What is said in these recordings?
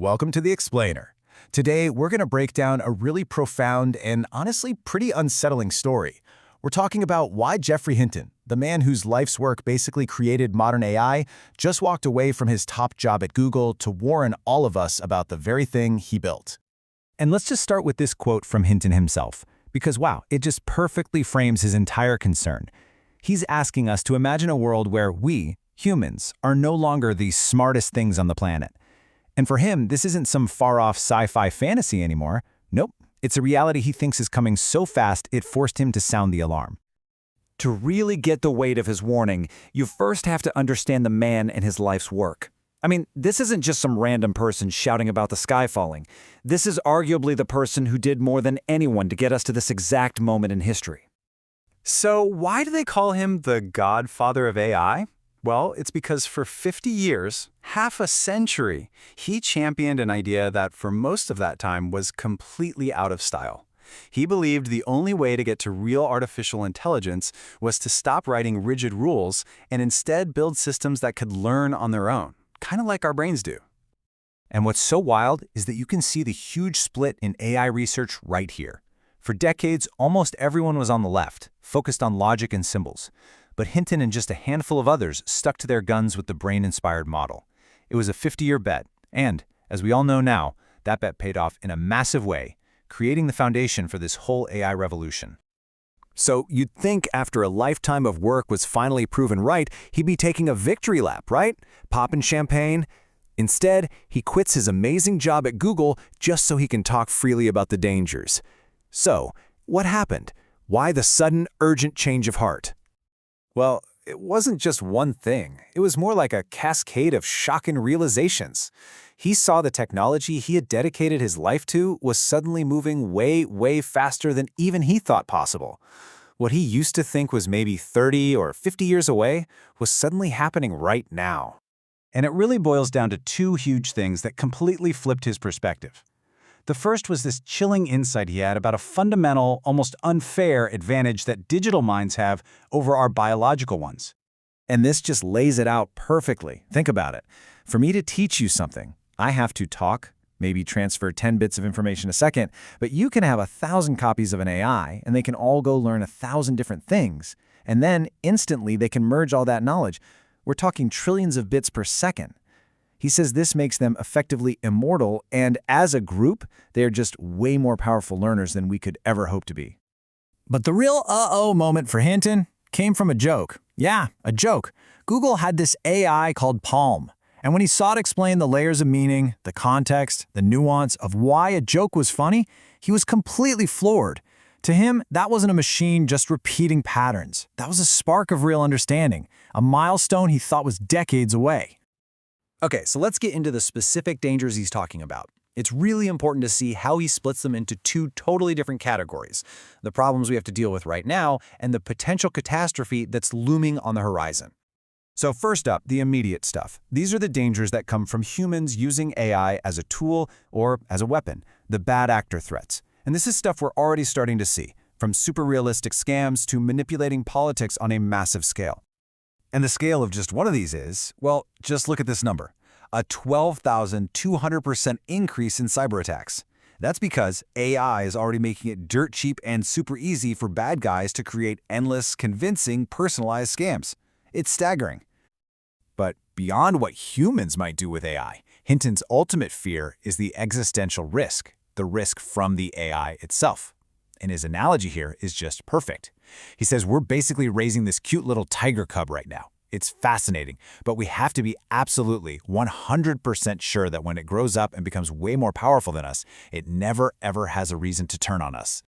welcome to The Explainer. Today, we're going to break down a really profound and honestly pretty unsettling story. We're talking about why Geoffrey Hinton, the man whose life's work basically created modern AI, just walked away from his top job at Google to warn all of us about the very thing he built. And let's just start with this quote from Hinton himself, because wow, it just perfectly frames his entire concern. He's asking us to imagine a world where we, humans, are no longer the smartest things on the planet. And for him, this isn't some far-off sci-fi fantasy anymore. Nope, it's a reality he thinks is coming so fast it forced him to sound the alarm. To really get the weight of his warning, you first have to understand the man and his life's work. I mean, this isn't just some random person shouting about the sky falling. This is arguably the person who did more than anyone to get us to this exact moment in history. So why do they call him the Godfather of AI? Well, it's because for 50 years, half a century, he championed an idea that for most of that time was completely out of style. He believed the only way to get to real artificial intelligence was to stop writing rigid rules and instead build systems that could learn on their own, kind of like our brains do. And what's so wild is that you can see the huge split in AI research right here. For decades, almost everyone was on the left, focused on logic and symbols. But Hinton and just a handful of others stuck to their guns with the brain-inspired model. It was a 50-year bet, and, as we all know now, that bet paid off in a massive way, creating the foundation for this whole AI revolution. So you'd think after a lifetime of work was finally proven right, he'd be taking a victory lap, right? Popping champagne. Instead, he quits his amazing job at Google just so he can talk freely about the dangers. So, what happened? Why the sudden, urgent change of heart? Well, it wasn't just one thing. It was more like a cascade of shocking realizations. He saw the technology he had dedicated his life to was suddenly moving way, way faster than even he thought possible. What he used to think was maybe 30 or 50 years away was suddenly happening right now. And it really boils down to two huge things that completely flipped his perspective. The first was this chilling insight he had about a fundamental, almost unfair advantage that digital minds have over our biological ones. And this just lays it out perfectly. Think about it. For me to teach you something, I have to talk, maybe transfer 10 bits of information a second, but you can have 1,000 copies of an AI, and they can all go learn 1,000 different things, and then instantly they can merge all that knowledge. We're talking trillions of bits per second. He says this makes them effectively immortal, and as a group, they are just way more powerful learners than we could ever hope to be. But the real uh-oh moment for Hinton came from a joke. Yeah, a joke. Google had this AI called Palm, and when he saw it explain the layers of meaning, the context, the nuance of why a joke was funny, he was completely floored. To him, that wasn't a machine just repeating patterns. That was a spark of real understanding, a milestone he thought was decades away. Okay, so let's get into the specific dangers he's talking about. It's really important to see how he splits them into two totally different categories: the problems we have to deal with right now and the potential catastrophe that's looming on the horizon. So first up, the immediate stuff. These are the dangers that come from humans using AI as a tool or as a weapon, the bad actor threats. And this is stuff we're already starting to see, from super realistic scams to manipulating politics on a massive scale. And the scale of just one of these is, well, just look at this number, a 12,200% increase in cyber attacks. That's because AI is already making it dirt cheap and super easy for bad guys to create endless, convincing, personalized scams. It's staggering. But beyond what humans might do with AI, Hinton's ultimate fear is the existential risk, the risk from the AI itself. And his analogy here is just perfect. He says we're basically raising this cute little tiger cub right now. It's fascinating, but we have to be absolutely 100% sure that when it grows up and becomes way more powerful than us, it never ever has a reason to turn on us.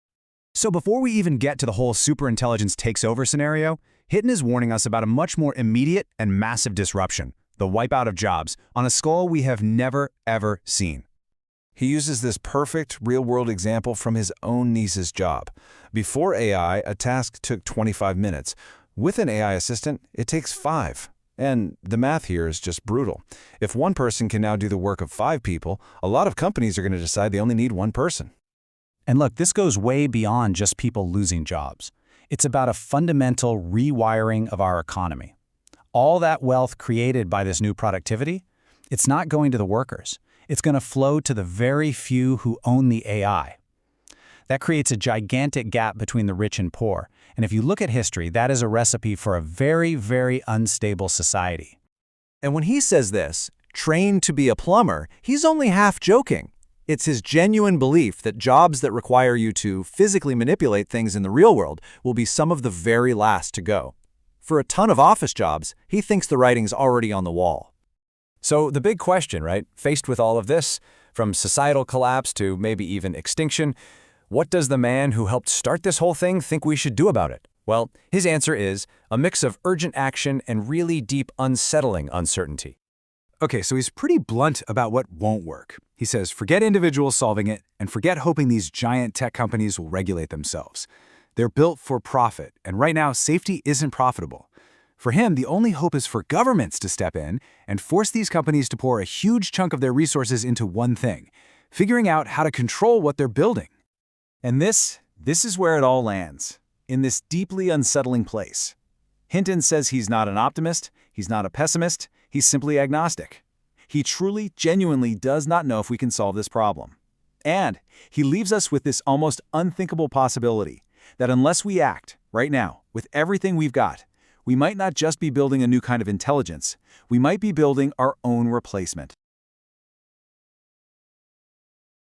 So before we even get to the whole superintelligence takes over scenario, Hinton is warning us about a much more immediate and massive disruption, the wipeout of jobs, on a scale we have never ever seen. He uses this perfect real-world example from his own niece's job. Before AI, a task took 25 minutes. With an AI assistant, it takes 5. And the math here is just brutal. If one person can now do the work of 5 people, a lot of companies are going to decide they only need one person. And look, this goes way beyond just people losing jobs. It's about a fundamental rewiring of our economy. All that wealth created by this new productivity, it's not going to the workers. It's going to flow to the very few who own the AI. That creates a gigantic gap between the rich and poor. And if you look at history, that is a recipe for a very, very unstable society. And when he says this, trained to be a plumber, he's only half joking. It's his genuine belief that jobs that require you to physically manipulate things in the real world will be some of the very last to go. For a ton of office jobs, he thinks the writing's already on the wall. So the big question, right, faced with all of this, from societal collapse to maybe even extinction, what does the man who helped start this whole thing think we should do about it? Well, his answer is a mix of urgent action and really deep, unsettling uncertainty. Okay, so he's pretty blunt about what won't work. He says, forget individuals solving it and forget hoping these giant tech companies will regulate themselves. They're built for profit, and right now, safety isn't profitable. For him, the only hope is for governments to step in and force these companies to pour a huge chunk of their resources into one thing, figuring out how to control what they're building. And this is where it all lands, in this deeply unsettling place. Hinton says he's not an optimist, he's not a pessimist, he's simply agnostic. He truly, genuinely does not know if we can solve this problem. And he leaves us with this almost unthinkable possibility that unless we act, right now, with everything we've got, we might not just be building a new kind of intelligence, we might be building our own replacement.